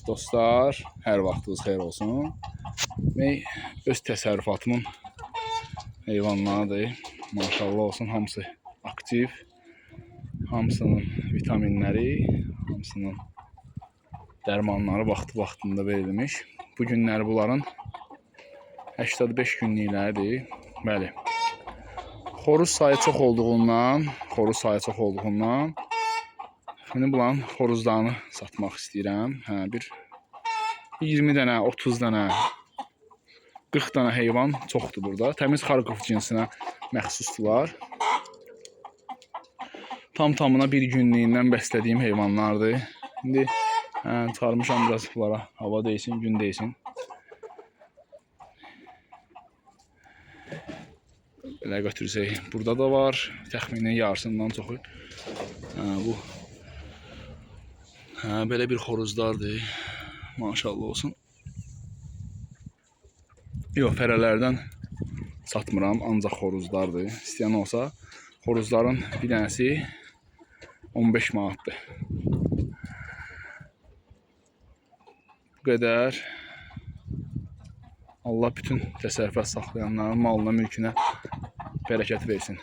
Dostlar, hər vaxtınız xeyir olsun. Öz təsərrüfatımın heyvanlarıdır. Maşallah olsun, hamısı aktiv. Hamısının vitaminləri, hamısının dərmanları vaxtında verilmiş. Bu günləri bunların 85 günlükləridir. Bəli. Xoruz sayı çox olduğundan, şimdi bunların xoruzlarını satmaq istəyirəm. Bir 20 dənə, 30 dənə, 40 dənə heyvan çoxdur burada. Təmiz Xarkov cinsinə məxsusdular. Tam-tamına bir günlüyündən bəslədiyim heyvanlardır. İndi çıxarmışam biraz bunlara hava değsin, gün değsin. Belə götürsək, burada da var. Təxminən yarısından çoxu. Bu belə bir xoruzlardır. Maşallah olsun. Yox, fərələrdən satmıram, ancaq xoruzlardır. İstəyən olsa, xoruzların bir dənəsi 15 manatdır. Bu qədər. Allah bütün təsərrüfat saxlayanların malına, mülkünə bərəkət versin.